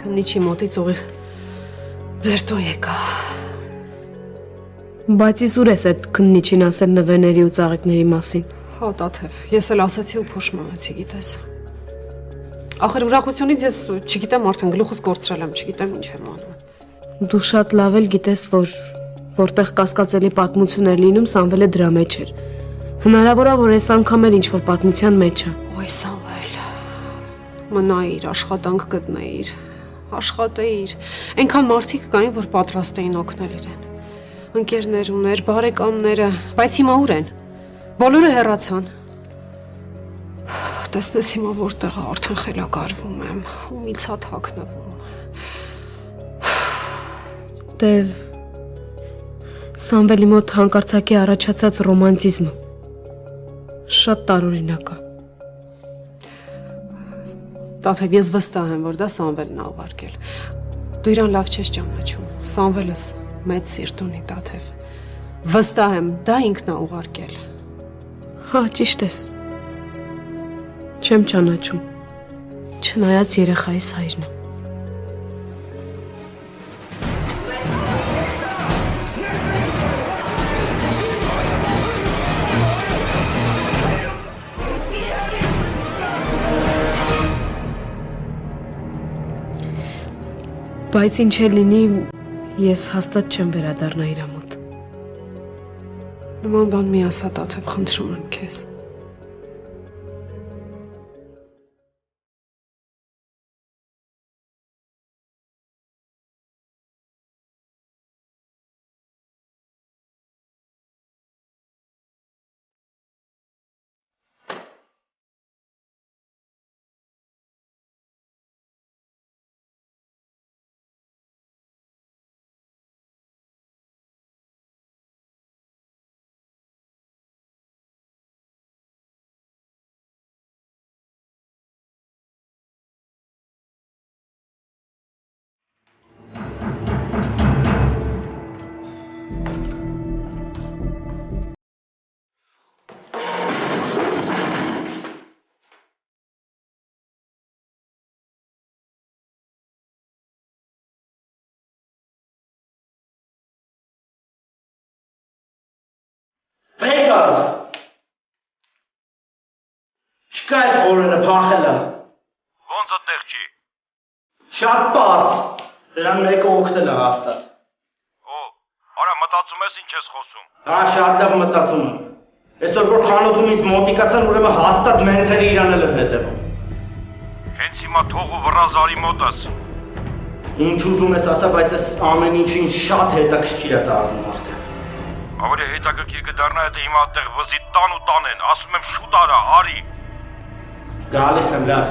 Քննիչի մոտից ուղիղ ձեր տուն եկա։ Բայց իսուր ես այդ քննիչին ասել նվերների ու ծաղիկների մասին։ Հա, Տաթև, ես էլ ասացի ու փոշ մամեցի, գիտես։ Ախր ուրախությունից ես չգիտեմ արդեն գլուխս կորցրել եմ, չգիտեմ ինչ եմ անում։ Դու շատ լավ էլ գիտես, որ որտեղ կասկածելի պատմություն էր լինում, Սամվելը դրա մեջ էր։ Հնարավոր է, որ այս անգամ էլ ինչ-որ պատմության մեջ է։ Ոյ Սամվել, մնայիր, աշխատանք գտնեիր, աշխատեիր։ Այնքան մարդիկ կային, որ պատրաստ էին օգնել իրեն։ Ընկերներ ուներ, բարեկամները, բայց հիմա ուր են։ Բոլորը հեռացան։ Տեսնես հիմա որտեղ արդեն խելագարվում եմ, ումից հատ հագնվում։ Դե Սամվելի մոտ հանկարծակի առաջացած ռոմանտիզմը շատ տարօրինակ է։ Տաթև, ես վստահ եմ, որ դա Սամվելն է ուղարկել։ Դու իրան լավ չես ճանաչում։ Սամվելս մեծ սիրտ ունի, Տաթև։ Վստահ եմ, դա ինքն է ուղարկել։ Հա, ճիշտ ես։ Չեմ ճանաչում։ Չնայած երեխայիս հայրն է։ Բայց ինչ էլ լինի, ես հաստատ չեմ վերադառնա իրա մոտ։ Նման բան մի ասա, Տաթև, խնդրում եմ քեզ։ Բեկար, չկա այդ խորենը պախելը։ Ոնց այդտեղ չի։ Շատ պարզ, դրան մեկը օգնել է հաստատ։ Օ, արա մտածում ես ինչ ես խոսում։ Հա, շատ լավ մտածում եմ։ Այսօր որ խանութում ինձ մոտիկացան, ուրեմն հաստատ մենթերը իրանել են հետևում։ Հենց հիմա թող ու վռազարի մոտս։ Ինչ ուզում ես ասա, բայց այս ամեն ինչը ինձ շատ հետաքրքիր է դառնում արդեն։ Ավելի հետաքրքիր կդառնա, եթե հիմա այդտեղ վզի տան ու տանեն, ասում եմ շուտ արա, արի։ Գալիս եմ լավ։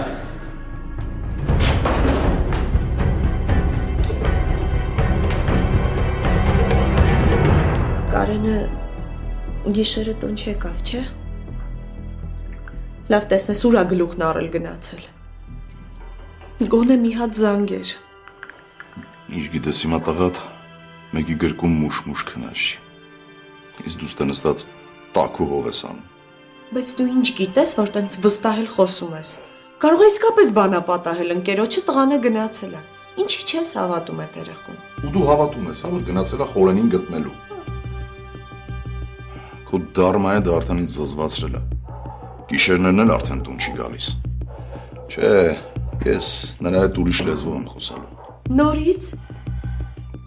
Կարենը գիշերը տուն չեկավ, չէ՞։ Լավ տեսնես ուր է գլուխն առել գնացել։ Գոնե մի հատ զանգեր։ Ինչ գիտես հիմա տղատ, մեկի գրկում մուշ-մուշ քնած չի։ Իսկ դու ստե նստած տաքու հով ես անում։ Բայց դու ինչ գիտես, որ տենց վստահել խոսում ես։ Կարող է իսկապես բանապատահել ընկերոջը տղան է գնացել է։ Ինչի չես հավատում այդ երեխուն։ Ու դու հավատում ես, հա, որ գնացել է խորենին գտնելու։ Քո դարմայը արդեն ինձ զզվացրել է։ Գիշերներն էլ արդեն տուն չի գալիս։ Չէ, ես նրա հետ ուրիշ լեզվով եմ խոսալու։ Նորից։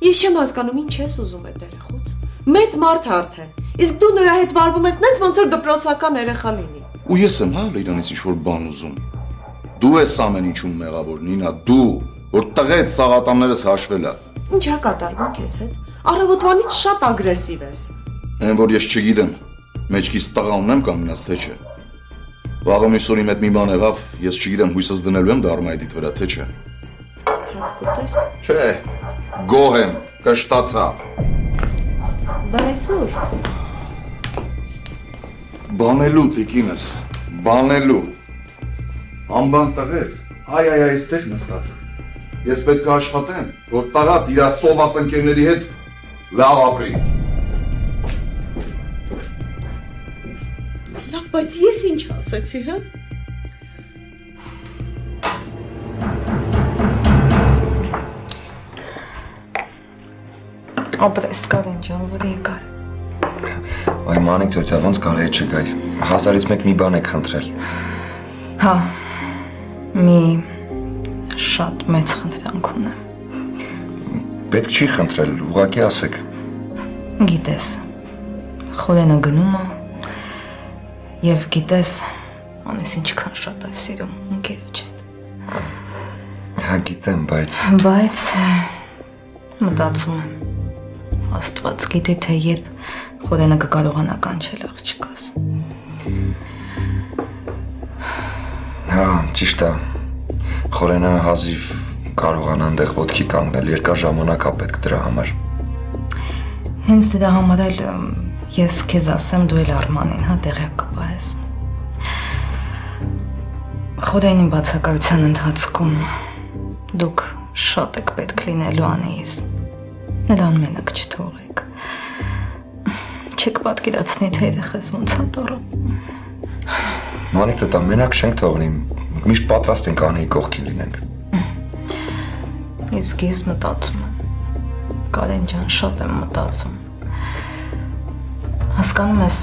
Ես չեմ հասկանում ինչ ես ուզում այդ երեխուց։ Մեծ մարդ արդեն։ Իսկ դու նրա հետ վարվում ես նենց ոնց որ դպրոցական երեխա լինի։ Ու ես եմ, հա, իրանից ինչ-որ բան ուզում։ Դու ես ամեն ինչում մեղավոր, Նինա, դու, որ տղեդ սաղատամներս հաշվել է։ Ինչ է կատարվում քեզ հետ։ Առավոտվանից շատ ագրեսիվ ես։ Այն որ ես չգիտեմ, մեջքից տղա ունեմ կանգնած թե չէ։ Վաղը մյուսօր իմ հետ մի բան եղավ, ես չգիտեմ հույսս դնելու եմ դարմայդիդ վրա թե չէ։ Հաց կուտես։ Չէ, գոհ եմ, կշտացա։ Բա այսօր։ Բանելու տիկինս, բանելու։ Անբան տղետ, այ, այստեղ նստած։ Ես պետք է աշխատեմ, որ տղատ իր սոված ընկերների հետ լավ ապրի։ Լավ, բայց ես ինչ ասեցի, հա։ Ապրես Կարեն ջան, որ եկար։ Այ մանիկ թոթյա ոնց կարելի չգայի։ 1000-ից մեկ մի բան եք խնդրել։ Հա, մի շատ մեծ խնդրանք ունեմ։ Պետք չի խնդրել, ուղղակի ասեք։ Գիտես, Խորենը գնում է եւ գիտես, անես ինչքան շատ է սիրում ընկերոջ հետ։ Հա գիտեմ, բայց մտածում եմ, Աստված գիտի թե երբ Խորենը կկարողանա կանչել աղջկաս։ հա, ճիշտ է։ Խորենը հազիվ կարողանա այնտեղ ոտքի կանգնել, երկար ժամանակ է պետք դրա համար։ Հենց դրա համար էլ ես քեզ ասեմ դու էլ Արմանին հա տեղյակ կպահես։ Խորենի բացակայության ընթացքում դուք շատ եք պետք լինելու անեիս։ Նրան մենակ չթողեք։ Չեք պատկերացնի թե երեխես ոնց է տորում։ Մանիկ տա մենակ չենք թողնի, միշտ պատրաստ ենք Անեի կողքին լինենք։ Իսկ ես մտածում եմ, Կարեն ջան, շատ եմ մտածում։ Հասկանում ես,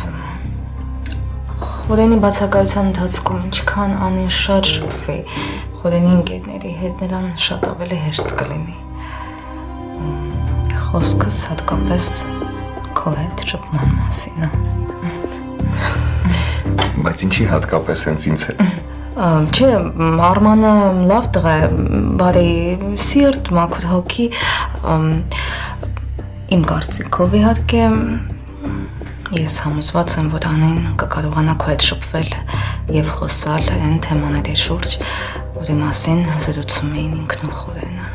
Խորենի բացակայության ընթացքում ինչքան Անին շատ շփվի Խորենի ընկերների հետ, նրան շատ ավելի հեշտ կլինի։ Խոսքս հատկապես քո հետ շփման մասին է։ Բայց ինչի հատկապես հենց ինձ հետ։ Չէ, Արմանը լավ տղա է, բարի սիրտ, մաքուր հոգի, իմ կարծիքով իհարկե ես համոզված եմ, որ Անին կկարողանա քո հետ շփվել եւ խոսալ այն թեմաների շուրջ, որի մասին զրուցում էին ինքն ու Խորենը։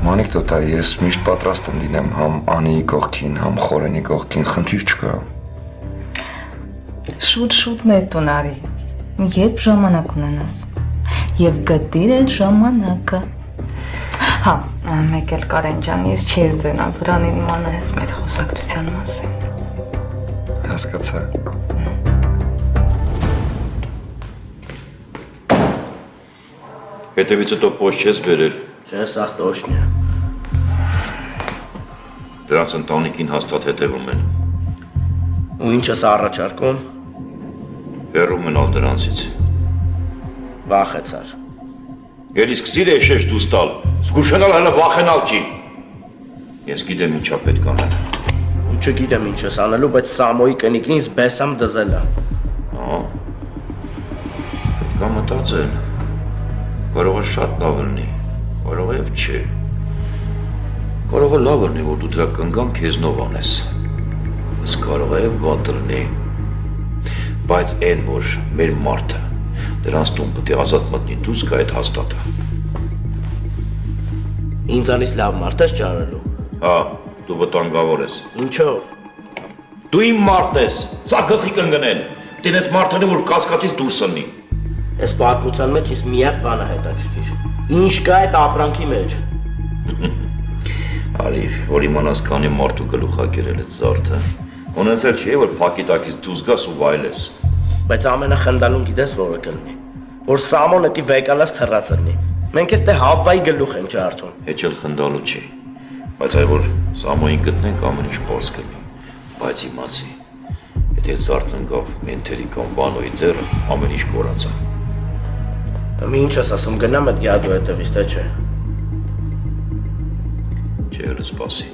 Մանիկ տոտա, ես միշտ պատրաստ եմ լինեմ համ Անեի կողքին, համ Խորենի կողքին, խնդիր չկա։ Շուտ մեր տուն արի, երբ ժամանակ ունենաս եւ գտիր այդ ժամանակը։ Հա, մեկ էլ Կարեն ջան, ես չէի ուզենա, որ Անին իմանա ես մեր խոսակցության մասին։ Հասկացա։ Հետևից հետո պոշ չես բերել։ Չէ, սաղ տոշն է։ Դրանց ընտանիքին հաստատ հետևում են։ Ու ինչ ես առաջարկում։ Հեռու մնալ դրանցից։ Վախեցար։ Ելի սկսիր է շեշտ դուս տալ, զգուշանալ հələ վախենալ չի։ Ես գիտեմ ինչա պետք անել։ Ու չգիտեմ ինչ ես անելու, բայց Սամոյի կնիկին ինձ բեսամ դզել է։ Ահա։ Պետք է մտածել։ Կարող է շատ լավ լինի, կարող է եւ չէ։ Կարող է լավ լինի, որ դու դրա կնգան քեզնով անես։ Ըստ կարող է վատ լինի։ Բայց այն որ մեր մարդը դրանց տուն պետք է ազատ մտնի դուրս գա այդ հաստատը։ Ինձանից լավ մարդ ես ճարելու։ Հա, դու վտանգավոր ես։ Ինչով։ Դու իմ մարդ ես, սա գլխի կընկնեն։ Տենես մարդը որ կասկածից դուրս ըննի։ Այս պատմության մեջ ինձ միակ բանը հետաքրքիր։ Ինչ կա այդ ապրանքի մեջ։ Արի, որ իմանաս քանի մարդու գլուխա կերել այդ զարդը։ Ունեցել չի, որ փակի տակից դուրս գաս ու վայելես։ Բայց ամենախնդալուն գիտես որը կլինի, որ Սամոն էտի վեկալած թռած լինի։ Մենք էստե Հավվայի գլուխ են ջարդում։ Հեչ էլ խնդալու չի։ Բայց այ որ Սամոյին գտնենք ամեն ինչ պարզ կլինի։ Բայց իմացի, եթե զարդն ընկավ մենթերի կամ բանոյի ձեռը, ամեն ինչ կորացա։ Մի ինչ ես ասում, գնամ այդ յադու հետևից, թե չէ։ Չէ, էլ սպասի։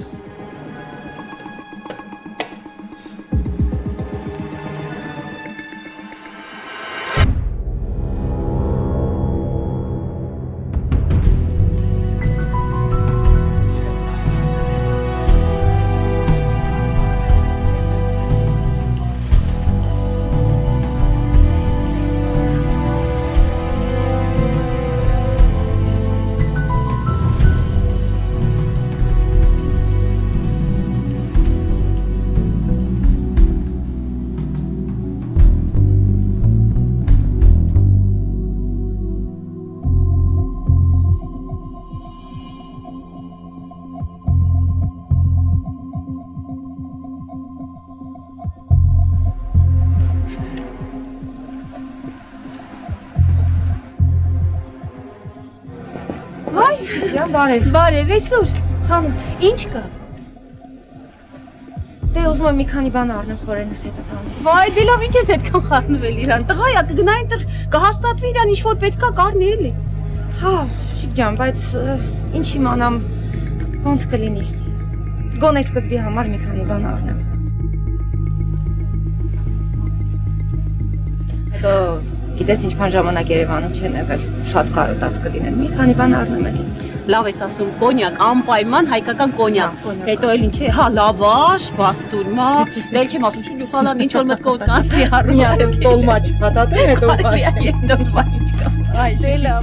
Բարև, այսօր, խանութ, ինչ կա։ ուզում եմ մի քանի բան առնեմ խորենս հետը բանի։ Վայ, դե լավ, ինչ ես այդքան խառնվել իրան։ Տղայա, կգնա այնտեղ կհաստատվի իրան ինչ որ պետքա կառնի էլի։ Հա, Շուշիկ ջան, բայց ինչ իմանամ ոնց կլինի։ Գոնե սկզբի համար մի քանի բան առնեմ։ Հետո գիտես ինչքան ժամանակ Երևանում չեն եղել, շատ կարոտած կլինեն։ Մի քանի բան առնեմ էլի։ Լավ ես ասում, կոնյակ, անպայման հայկական կոնյակ։ Հետո էլ ինչ է, հա, լավաշ, բաստուրմա, դե էլ չեմ ասում, շուխալան ինչ որ մտքով կանցնի առնում։ Տոլմաչ պատատե հետո Տոլմաչ կա։ Այ, դե լավ։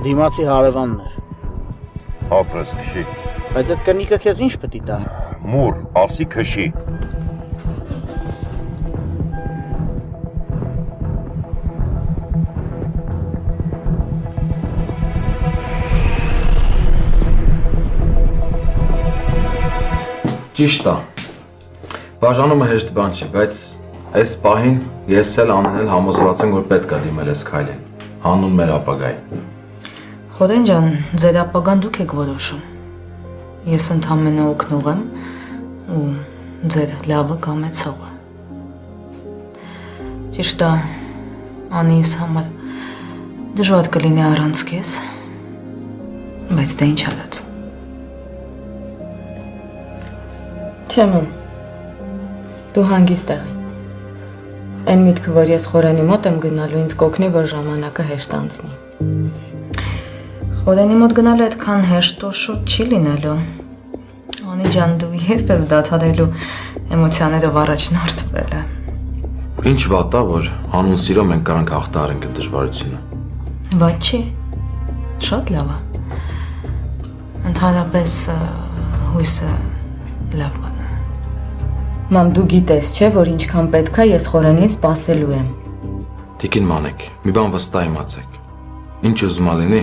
Դիմացի հարևանն էր։ Ապրես քշի։ Բայց այդ կնիկը քեզ ինչ պետք է տա։ Մուր, ասի քշի։ Ճիշտ է։ Բաժանումը հեշտ բան չի, բայց այս պահին ես էլ անենել համոզված եմ, որ պետք է դիմել այս քայլին, հանուն մեր ապագայի։ Խորեն ջան, ձեր ապագան դուք եք որոշում։ Ես ընդամենը օգնող եմ ու ձեր լավը կամեցողը։ Ճիշտ է, անիս համար դժվար կլինի առանց քեզ, բայց դա ինչ արած։ Չեմ ում, դու հանգիստ եղի։ Այն միտքը, որ ես Խորենի մոտ եմ գնալու, ինձ կօգնի, որ ժամանակը հեշտ անցնի։ Խորենի մոտ գնալու այդքան հեշտ ու շուտ չի լինելու։ Անի ջան, դու երբես դադարելու էմոցիաներով առաջնորդվել է։ Ինչ վատ է, որ հանուն սիրո մենք կարանք հաղթահարենք այդ դժվարությունը։ Վատ չի, շատ լավ է։ Ընդհանրապես հույսը լավ բան է։ Մամ, դու գիտես, չէ, որ ինչքան պետք է ես Խորենին սպասելու եմ։ Տիկին Մանեկ, մի բան վստահ իմացեք։ Ինչ ուզում ա լինի,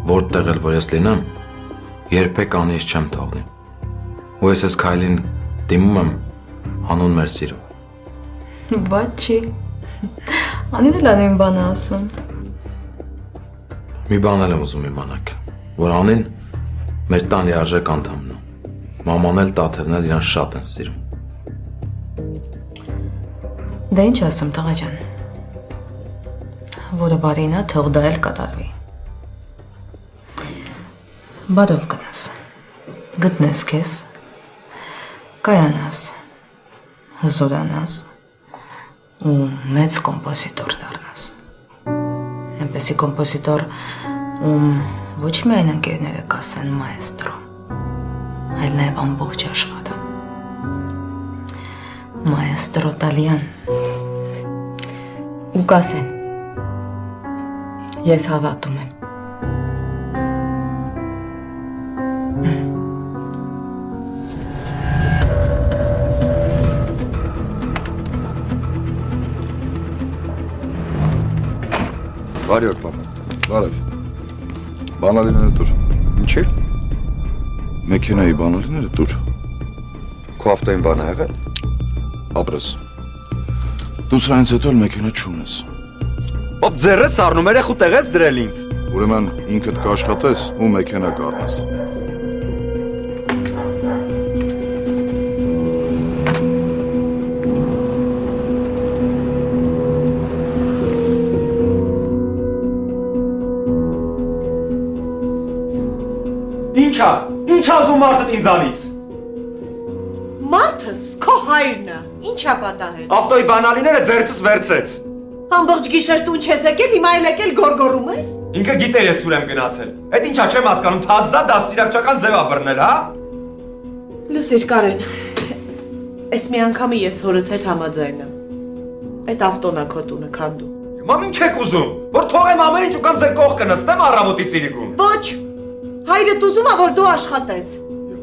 որտեղ էլ որ ես լինեմ, երբեք անից չեմ թողնի։ Ու ես այս քայլին դիմում եմ հանուն մեր սիրո։ Վատ չի։ Անին էլ անին բան է ասում։ Մի բան էլ եմ ուզում իմանաք, որ անին մեր տան լիարժեք անդամն է։ Մաման էլ տաթևն էլ իրան շատ են սիրում։ Դա ինչ ասեմ, տղա ջան։ Որը բարին է, թող դա էլ կատարվի։ Բարով գնաս, գտնես քեզ, կայանաս, հզորանաս ու մեծ կոմպոզիտոր դառնաս։ Այնպեսի կոմպոզիտոր, ում ոչ միայն ընկերները կասեն մայեստրո, այլ նաև ամբողջ աշխարհը։ Մայեստրո Տալյան։ Ու կասեն։ Ես հավատում եմ։ Բարի օր, պապա։ Բարև։ Բանալիները դուր։ Ինչի՞։ Մեքենայի բանալիները դուր։ Քո ավտոյին բան ա եղել։ Ապրես։ Դու սրանից հետո էլ մեքենա չունես։ Ոպ ձեռը սառնում երեք ու տեղես դրել ինձ։ Ուրեմն ինքդ կաշխատես ու մեքենա կառնես։ Ինչ ասում մարդդ ինձանից։ Մարդս քո հայրն է, ի՞նչ է պատահել։ Ավտոյի բանալիները ձեռքս վերցրեց։ Ամբողջ գիշեր տուն չես եկել, հիմա էլ եկել գորգորում ես։ Ինքը գիտեր ես ուր եմ գնացել։ Էդ ինչա չեմ հասկանում, թազզա դաստիարակչական ձև ա բռնել, հա։ Լսիր Կարեն, այս մի անգամի ես հորդ հետ համաձայն եմ։ Այդ ավտոն է քո տունը քանդում։ Մամ ինչ եք ուզում, որ թողեմ ամեն ինչ ու կամ ձեր կողքը նստեմ առավոտի ծիրիկում։ Ոչ, հայրդ ուզում է, որ դու աշխատես։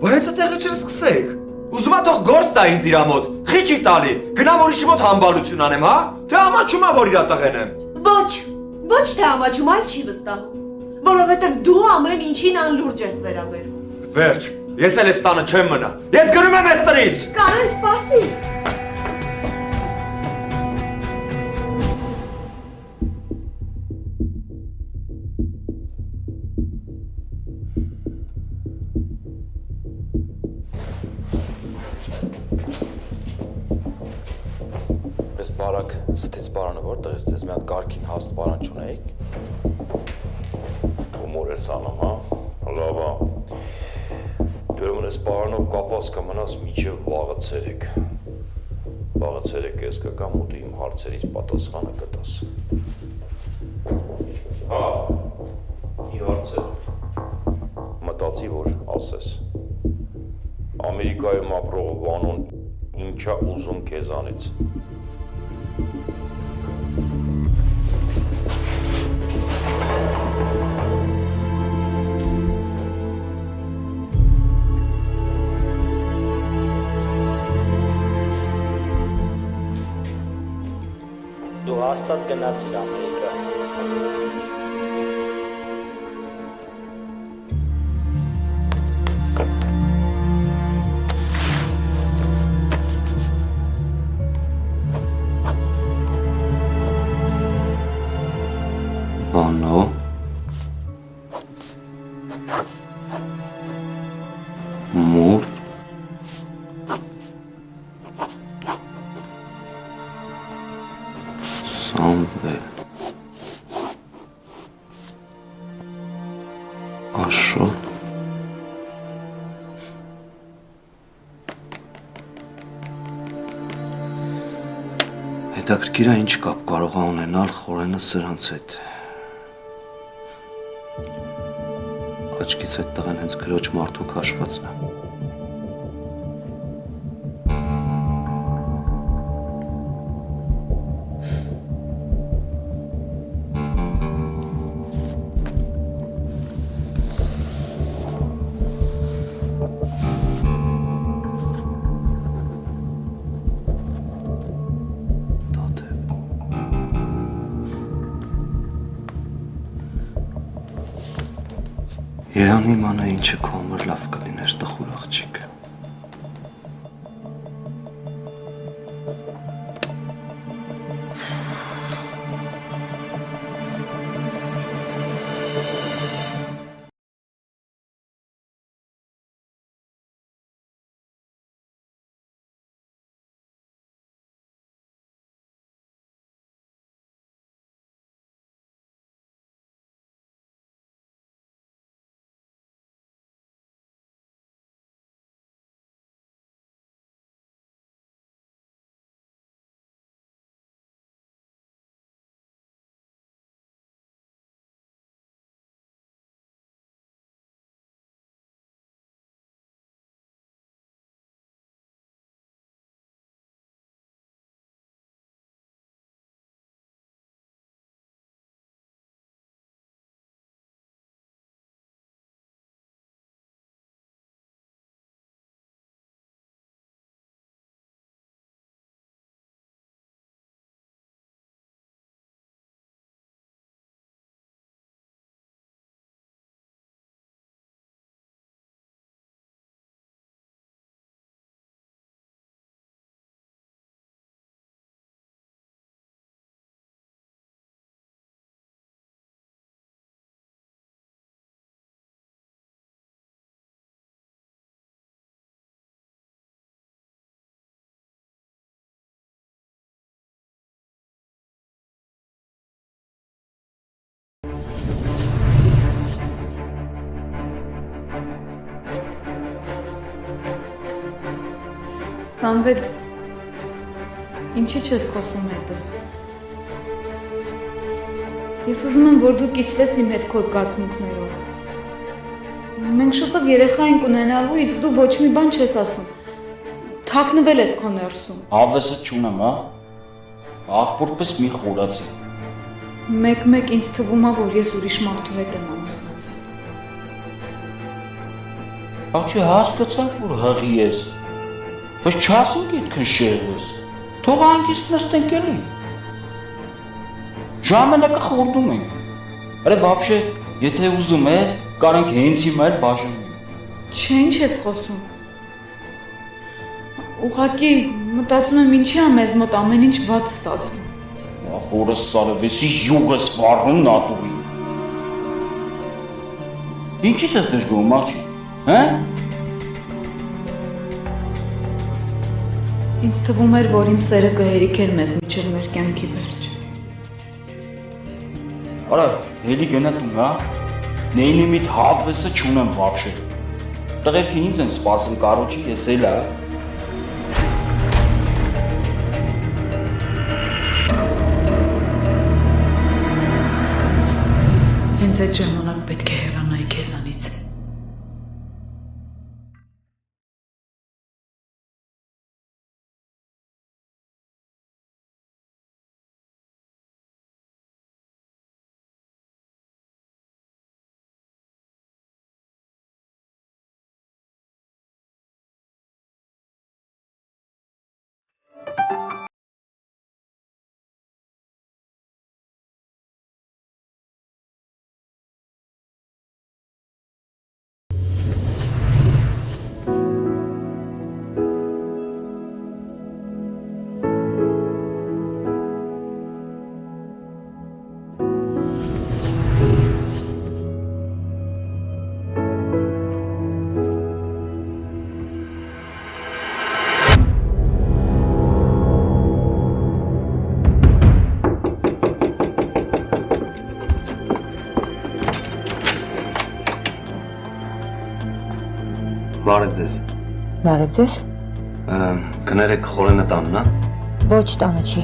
Բայց այդտեղը չսկսեք։ Ուզում ա թող գործ տա ինձ իրա մոտ, խի չի տալի, գնամ ուրիշի մոտ համբալություն անեմ, հա, թե ամաչում ա, որ իրա տղեն եմ։ Ոչ թե ամաչում, այլ չի վստահում, որովհետև դու ամեն ինչին անլուրջ ես վերաբերվում։ Վերջ, ես էլ այս տանը չեմ մնա, ես գնում եմ այս տնից։ Կարեն, սպասի։ Պես բարակ ստից բարանը որտեղ ես ձեզ մի հատ կարգին հաստ բարան չունեիք։ Հումոր ես անում, հա, լավ ա, դուրմն ես բարանով կապաս կմնաս միջև վաղը ցերեկ, ես կգամ ու դու իմ հարցերից պատասխանը կտաս։ Հա, ի հարցեր, մտածի որ ասես, Ամերիկայում ապրող Վանոն ինչա ուզում քեզանից։ Դու հաստատ գնացիր Ամերիկա։ Վանո։ Մուր։ Սամվել։ Աշոտ։ Հետաքրքիր է ինչ կապ կարող է ունենալ Խորենը սրանց հետ։ Աչքից այդ տղան հենց գրոջ մարդու քաշվածն է։ Երանի իմանա ինչը քո համար լավ կլիներ տխուր աղջիկ։ Սամվել, ինչի չես խոսում հետս։ Ես ուզում եմ, որ դու կիսվես իմ հետ քո զգացմունքներով։ Մենք շուտով երեխա ենք ունենալու, իսկ դու ոչ մի բան չես ասում։ Թաքնվել ես քո ներսում։ Հավեսը չունեմ, հա։ Աղբորպես մի խորացի։ Մեկ-մեկ ինձ թվում է, որ ես ուրիշ մարդու հետ եմ ամուսնացել։ Աղջի հասկացանք, որ հղի ես։ Բայց չասենք այդքան շեղվես։ Թող հանգիստ նստենք էլի։ Ժամանակը խորդում ենք։ Արե բաբշե, եթե ուզում ես, կարենք հենց հիմա էլ բաժանենք։ Չէ, ինչ ես խոսում։ Ուղղակի մտածում եմ ինչի է մեզ մոտ ամեն ինչ վատ ստացվում։ Ախորս սարևեսի յուղս վառնում նատուրի։ Ինչի՞ս ես դժգոհում, աղջի, հա։ Ինձ թվում էր, որ իմ սերը կհերիքեր մեզ մինչև մեր կյանքի վերջ։ Արա, հելի գնա տուն, հա։ Նեյնի միտ հավեսը չունեմ վաբշե։ Տղերքը ինձ են սպասում կարոջի, ես էլ հա։ Հենց այդ ժամանակ պետք է հեռանայի քեզանից։ Բարև ձեզ։ Բարև ձեզ։ Կներեք խորենը տանն, հա։ Ոչ տանը չի։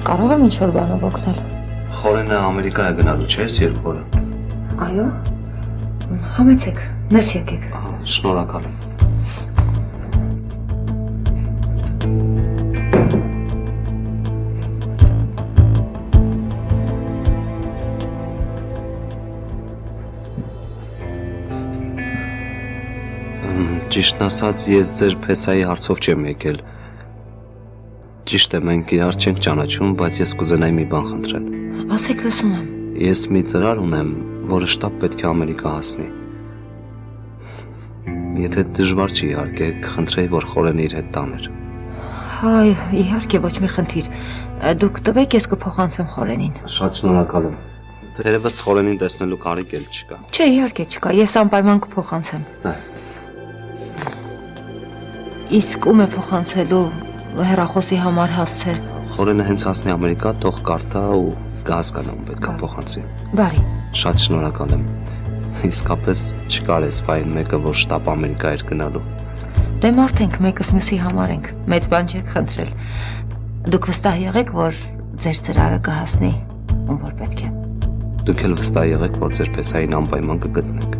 Կարող եմ ինչ-որ բանով օգնել։ Խորենը Ամերիկա է գնալու, չէ՞, երբ օրը։ Այո։ Համեցեք, ներս եկեք։ Շնորհակալ եմ։ Ճիշտն ասած, ես ձեր փեսայի հարցով չեմ եկել։ Ճիշտ է, մենք իրար չենք ճանաչում, բայց ես կուզենայի մի բան խնդրել։ Ասեք, լսում եմ։ Ես մի ծրար ունեմ, որը շտապ պետք է Ամերիկա հասնի։ Եթե դժվար չի իհարկե, կխնդրեի, որ խորենը իր հետ տաներ։ Այ, իհարկե, ոչ մի խնդիր։ Դուք տվեք, ես կփոխանցեմ խորենին։ Շատ շնորհակալ եմ։ Թերևս խորենին տեսնելու կարիք էլ չկա։ Չէ, իհարկե չկա, ես անպայման կփոխանցեմ։ Սա։ Իսկ ում է փոխանցելու հեռախոսի համար հասցել։ Խորենը հենց հասնի Ամերիկա, թող կարդա ու կհասկանա ում պետք է փոխանցի։ Բարի։ Շատ շնորհակալ եմ։ Իսկապես չկար էս բան մեկը, որ շտապ Ամերիկա էր գնալու։ Դե մարդ ենք, մեկս մյուսի համար ենք, մեծ բան չեք խնդրել։ Դուք վստահ եղեք, որ ձեր ծրարը կհասնի ում որ պետք է։ Դուք էլ վստահ եղեք, որ ձեր փեսային անպայման կգտնեք։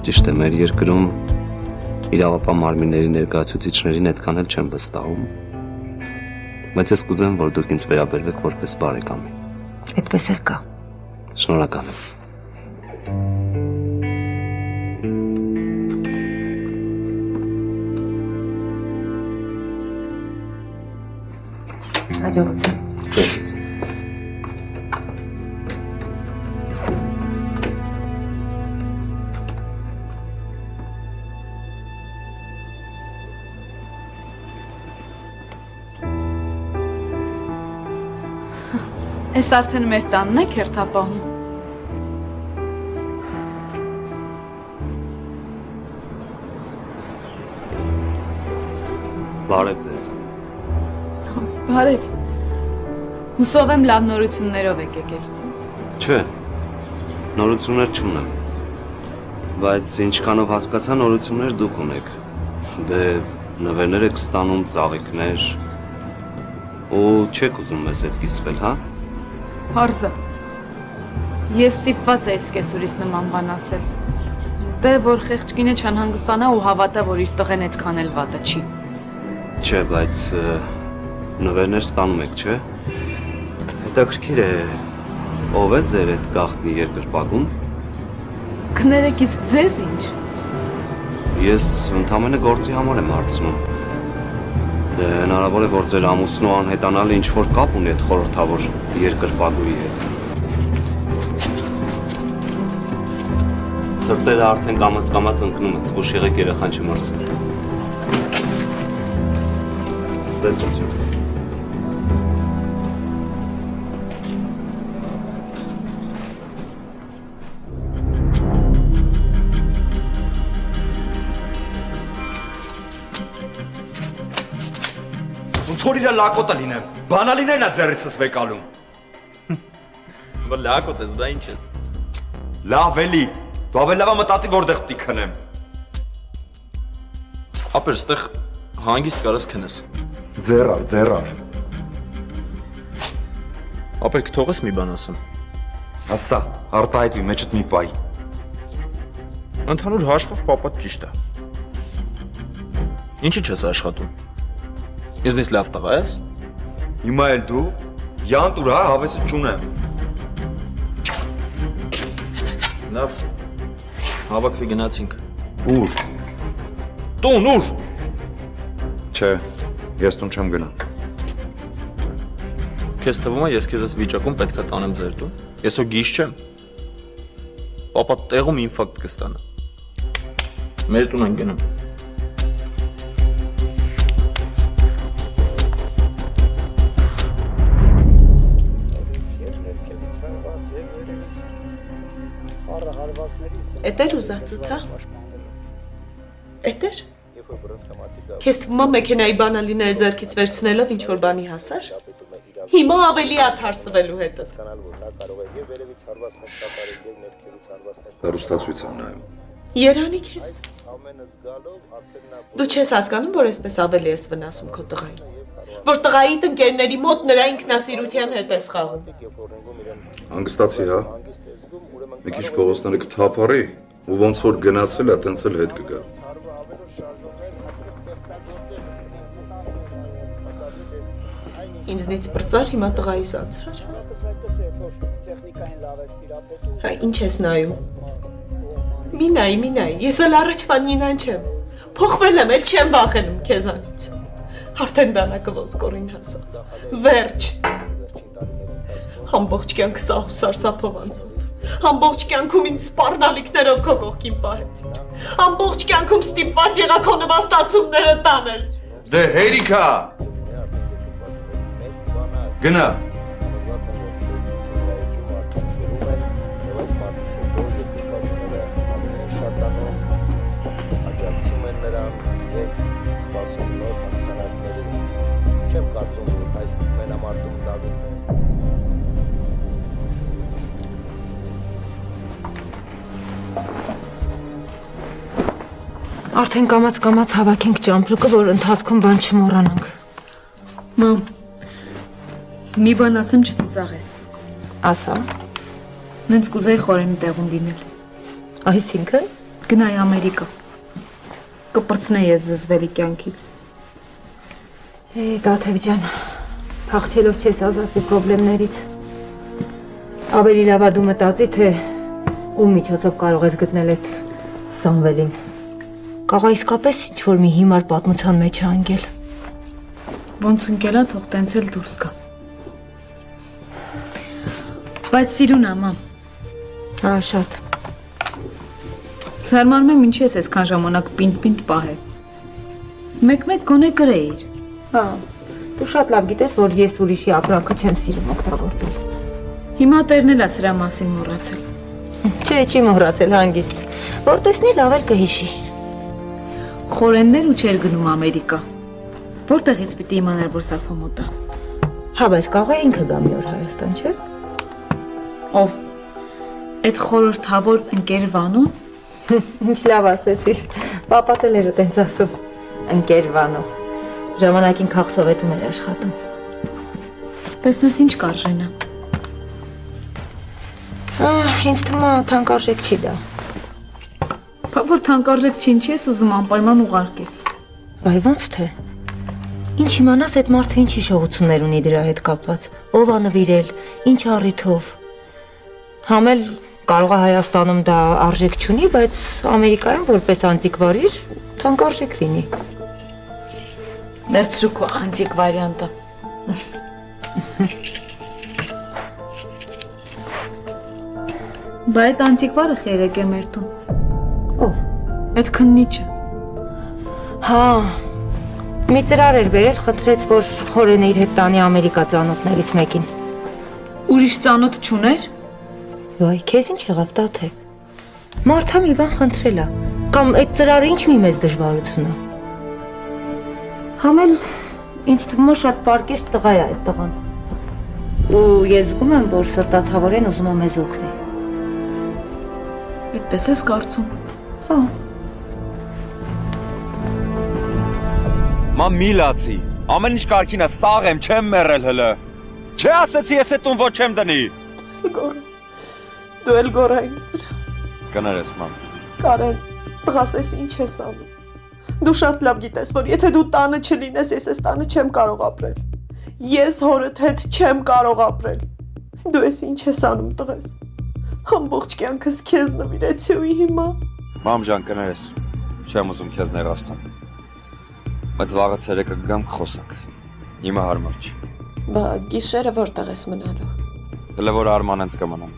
Ճիշտ է, մեր երկրում իրավապահ մարմինների ներկայացուցիչներին այդքան էլ չեմ վստահում, բայց ես կուզեմ, որ դուք ինձ վերաբերվեք որպես բարեկամի։ Այդպես էլ կա։ Շնորհակալ եմ։ Հաջողություն։ Ստեսից։ Էս արդեն մեր տանն է քերթապահում։ Բարև ձեզ։ Բարև։ Հուսով եմ լավ նորություններով եք եկել։ Չէ, նորություններ չունեմ, բայց ինչքանով հասկացա նորություններ դուք ունեք։ Դե նվերներ եք ստանում, ծաղիկներ, ու չեք ուզում մեզ հետ կիսվել, հա? Հարզը, ես տիպված էի սկեսուրից նման բան ասել։ Դե, որ խեղճ կինը չանհանգստանա ու հավատա, որ իր տղեն այդքան էլ վատը չի։ Չէ, բայց նվերներ ստանում եք, չէ? Հետաքրքիր է, ով է ձեր այդ գաղտնի երկրպագուն։ Կներեք, իսկ ձեզ ինչ։ Ես ընդամենը գործի համար եմ հարցնում։ Դե հնարավոր է, որ ձեր ամուսնու անհետանալը ինչ-որ կապ ունի այդ խորհրդավոր երկրպագուի հետ։ Սրտերը արդեն կամաց-կամաց ընկնում են, զգուշ եղեք երեխան չմրսել։ Ցտեսություն։ Թոր իրա լակոտը լինեմ, բանալիներն է ձեռիցս վեկալում։ Բա լակոտ ես, բա ինչ ես։ Լավ էլի, դու ավելի լավա մտածի որտեղ պիտի քնեմ։ Ապեր, ստեղ հանգիստ կարաս քնես։ Ձեռար։ Ապեր, կթողես մի բան ասեմ։ Ասա, արտահայտվի մեջդ մի պայ։ Ընդհանուր հաշվով պապատ ճիշտ է։ Ինչի չես աշխատում։ Եզնից լավ տղա ես։ Հիմա էլ դու յանտուր հա հավեսը չունեմ։ Լավ։ Հավաքվի գնացինք։ Ուր։ Տուն, ուր։ Չէ, ես տուն չեմ գնա։ Քեզ թվում է ես քեզ այս վիճակում պետքա տանեմ ձեր տուն։ Ես հո գիժ չեմ։ Պապա տեղում ինֆարկտ կստանա։ Մեր տուն են գնում։ Էտեր ուզածդ, հա։ Էտեր։ Քեզ թվում է մեքենայի բանալիները ձեռքից վերցնելով ինչ որ բանի հասար։ Հիմա ավելի աթարսվելու հետը։ Հեռուստացույց եմ նայում։ Երանի քեզ։ Դու չես հասկանում, որ այսպես ավելի ես վնասում քո տղային։ Որ տղայիդ ընկերների մոտ նրա ինքնասիրության հետ ես խաղում։ Հանգստացի, հա։ Մի քիչ փողոցները կթափառի, ու ոնց որ գնացել է, տենց էլ հետ կգա։ Ինձնից բրծար, հիմա տղայիս անցար, հա։ Հայ, ինչ ես նայում։ Մի նայ, ես էլ առաջվան նինան չեմ։ Փոխվել եմ, էլ չեմ վախենում քեզանից։ Արդեն դանակը ոսկորին հասա։ Վերջ։ Ամբողջ կյանք սահու սարսափով անցավ։ Ամբողջ կյանքում ինձ սպառնալիքներով քո կողքին պահեցիր։ Ամբողջ կյանքում ստիպված եղա քո նվաստացումները տանել։ Դե հերիքա։ Գնա։ Չեմ կարծում, որ այս մենամարտում դավիթն է։ Արդեն կամաց հավաքենք ճամպրուկը, որ ընթացքում բան չմոռանանք։ Մամ, մի բան ասեմ չծիծաղես։ Ասա։ Նենց կուզեի խորենի տեղում լինել։ Այսինքն գնայի Ամերիկա։ Կպրծնեի ես զզվելի կյանքից։ Դաթև ջան, փախչելով չես ազատվի պրոբլեմներից։ Ավելի լավ է դու մտածի, թե ում միջոցով կարող ես գտնել այդ Սամվելին։ Կաղա իսկապես ինչ-որ մի հիմար պատմության մեջ է անգել։ Ոնց ընկելա, թող տենց էլ դուրս գա։ Բայց սիրուն է, մամ։ Հա, շատ։ Զարմանում եմ ինչի ես այսքան ժամանակ պինդ պահել։ Մեկ-մեկ գոնե կրեիր։ Հա, դու շատ լավ գիտես, որ ես ուրիշի ապրանքը չեմ սիրում օգտագործել։ Հիմա տերն էլ է սրա մասին մոռացել։ Չէ, չի մոռացել հանգիստ, որ տեսնի լավ էլ կհիշի։ Խորեններ ու չէր գնում Ամերիկա։ Որտեղից պիտի իմանար, որ սա քո մոտ է։ Հա, բայց կարող է ինքը գա մի օր Հայաստան, չէ՞։ Ով։ Այդ խորհրդավոր ընկեր Վանուն։ Ինչ լավ ասեցիր։ Պապատել էր տենց ասում։ ընկեր Վանո։ Ժամանակին քաղսովետում էր աշխատում։ Տեսնես ինչ կարժենա։ Ինձ թվում է թանկարժեք չի դա։ Բա որ թանկարժեք չի, ինչի ես ուզում անպայման ուղարկես։ Բայ ոնց թե։ Ինչ իմանաս այդ մարդը ինչ հիշողություններ ունի դրա հետ կապված։ Ով ա նվիրել, ինչ առիթով։ Համել կարող է Հայաստանում դա արժեք չունի, բայց Ամերիկայում որպես անտիկվարիր թանկարժեք լինի։ Ներծրու քո անտիկ վարիանտը։ Բա այդ անտիկվարը խերեկ է մեր տուն։ Ով։ Այդ քննիչը։ Հա։ Մի ծրար էր բերել, խնդրեց, որ խորենը իր հետ տանի Ամերիկա ծանոթներից մեկին։ Ուրիշ ծանոթ չուներ։ Ոայ, քեզ ինչ եղավ դա թե։ Մարդը մի բան խնդրել է, կամ այդ ծրարը ինչ մի մեծ դժվարություն է։ Համել ինձ թվում է շատ պարկեշտ տղա է այդ տղան։ Ու ես զգում եմ, որ սրտացավորեն ուզում է մեզ օգնի։ Այդպես ես կարծում։ Հա։ Մամ մի լացի, ամեն ինչ կարքին է, սաղ եմ, չեմ մեռել հլը։ Չէ ասեցի ես էդ տուն ոչ չեմ դնի։ Գորա, դու էլ գորա ինձ վրա։ Կներես մամ։ Կարեն, տղաս ես ինչ ես անում։ Դու շատ լավ գիտես, որ եթե դու տանը չլինես, ես այս տանը չեմ կարող ապրել։ Ես հորդ հետ չեմ կարող ապրել։ Դու ես ինչ ես անում տղես։ Ամբողջ կյանքս քեզ նվիրեցի ու հիմա։ Մամ ջան, կներես, չեմ ուզում քեզ նեղացնել։ Բայց վաղը ցերեկը կգամ կխոսանք։ Հիմա հարմար չի։ Բա գիշերը որտեղ ես մնալու։ Հələ որ Արմանենց կմնամ։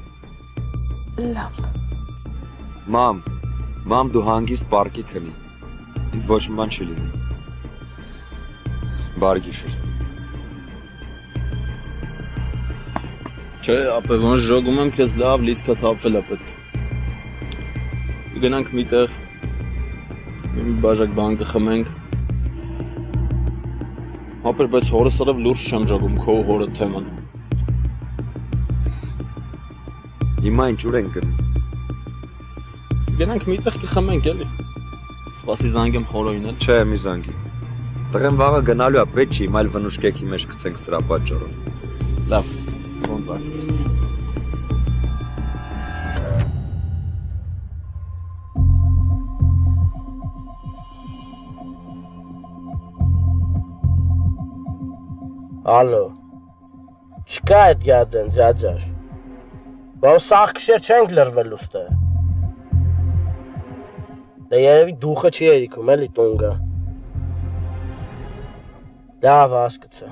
Լավ։ Մամ դու հանգիստ պարկի քնի։ Ինձ ոչ մի բան չի լինի։ Բարի գիշեր։ Չէ, ապա ոնց ժողում եմ քեզ լավ լիցքա թափվել է պետք։ Գնանք միտեղ մի բաժակ բան կխմենք։ Ապեր, բայց հորս արև լուրջ չեմ ժողում քո հորը թեման։ Հիմա ինչ ուր ենք գնում։ Գնանք միտեղ կխմենք էլի։ Սպասի զանգեմ խորոյին էլ։ Չէ, մի զանգի։ Տղեն վաղը գնալու է, պետք չի, այլ վնուշկեքի մեջ գցենք սրա պատճառով։ Լավ, ոնց ասես։ Ալո, չկա այդ գադեն, ձյաձար, բավ սաղ կշեր չենք լրվելու ստե, դե երևի դուխը չի երիքում էլի տունգա, լավ ասկցը,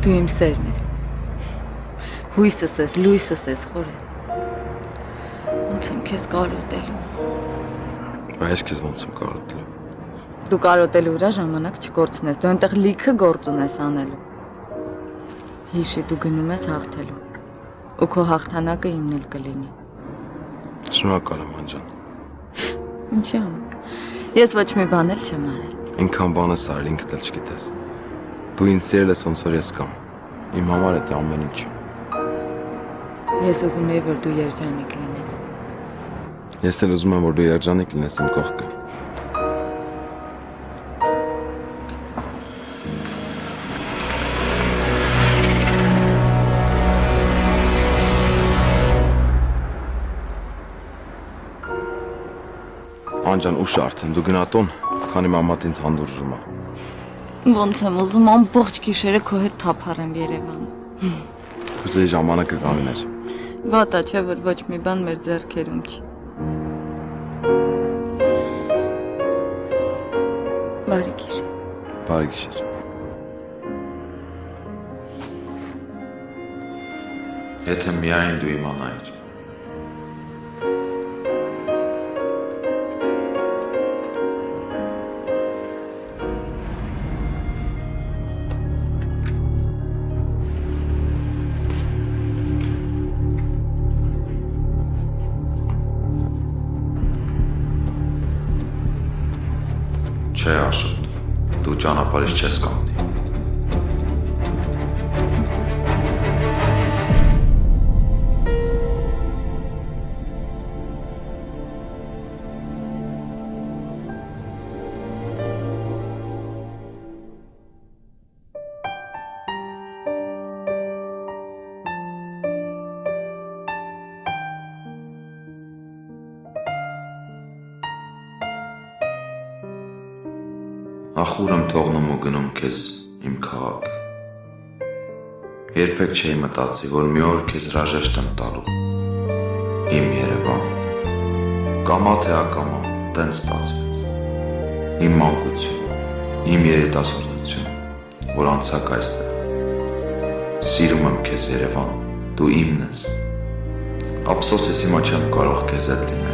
Դու իմ սերն ես, հույսս ես, լույսս ես խորը, ոնց եմ քեզ կարոտելու։ Բայց քեզ ոնց եմ կարոտելու։ Դու կարոտելու վրա ժամանակ չկորցնես, դու այնտեղ լիքը գործ ունես անելու։ Հիշի դու գնում ես հաղթելու, ու քո հաղթանակը իմն էլ կլինի։ Շնորհակալ եմ անջան։ Ինչի՞ ամ, ես ոչ մի բան էլ չեմ արել։ Ինքան բան ես արել, ինքդ էլ չգիտես։ Դու ինձ սիրել ես ոնց որ ես կամ, իմ համար է դա ամեն ինչ։ Ես ուզում եի, որ դու երջանիկ լինես։ Ես էլ ուզում եմ, որ դու երջանիկ լինես իմ կողքը։ Անջան ուշ արդեն, դու գնա տուն, քանի մամատ ինձ հանդուրժում է։ Ոնց եմ ուզում ամբողջ գիշերը քո հետ թափառեմ Երևան։ Կուզեի ժամանակը կանգներ։ Վատա չէ, որ ոչ մի բան մեր ձեռքերում չի։ Բարի գիշեր։ Բարի գիշեր։ Եթե միայն դու իմանայիր։ Չէ, Աշոտ, դու ճանապարհից չես կանգնի։ Ախուր եմ թողնում ու գնում քեզ իմ քաղաք։ Երբեք չէի մտածի, որ մի օր քեզ հրաժեշտ եմ տալու։ Իմ Երևան։ Կամա թե ակամա, տենց ստացվեց։ Իմ մանկություն, իմ երիտասարդություն, որ անցակ այստեղ։ Սիրում եմ քեզ Երևան, դու իմն ես։ Ափսոս ես հիմա չեմ կարող քեզ հետ լինել։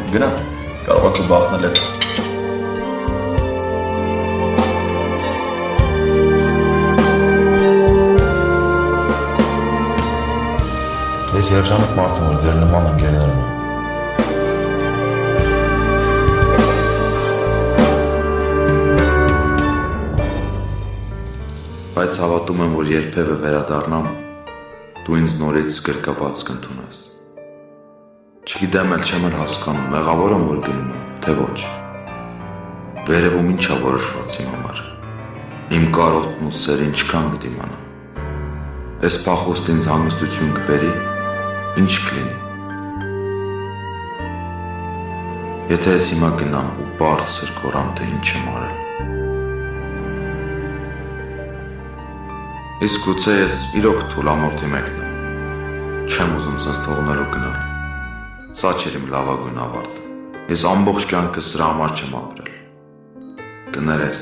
Գնա, կարող ես բախնել հետ։ Ես երջանիկ մարդ եմ, որ ձեր նման ընկերներ ունեմ։ Բայց հավատում եմ, որ երբևէ վերադառնամ, դու ինձ նորից գրկաբաց կընդունես։ Չգիտեմ էլ չեմ էլ հասկանում, մեղավոր եմ, որ գնում եմ, թե ոչ։ Վերևում ինչ է որոշված իմ համար։ Իմ կարոտն ու սերը ինչքան կդիմանա։ Այս փախուստը ինձ հանգստություն կբերի, ինչ կլինի։ Եթե ես հիմա գնամ ու բարձր կորամ, թե ինչ եմ արել։ Իսկ գուցե ես իրոք թուլամորթի մեկն եմ։ Չեմ ուզում սենց թողնել ու գնալ։ Սա չէր իմ լավագույն ավարտը։ Ես ամբողջ կյանքս սրա համար չեմ ապրել։ Կներես,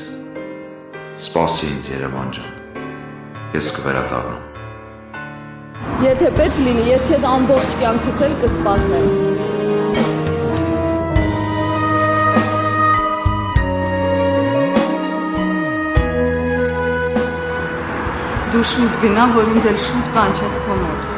սպասի ինձ Երևան ջան, ես կվերադառնամ։ Եթե պետք լինի, ես քեզ ամբողջ կյանքս էլ կսպասեմ։ Դու շուտ գնա, որ ինձ էլ շուտ կանչես քո մոտ։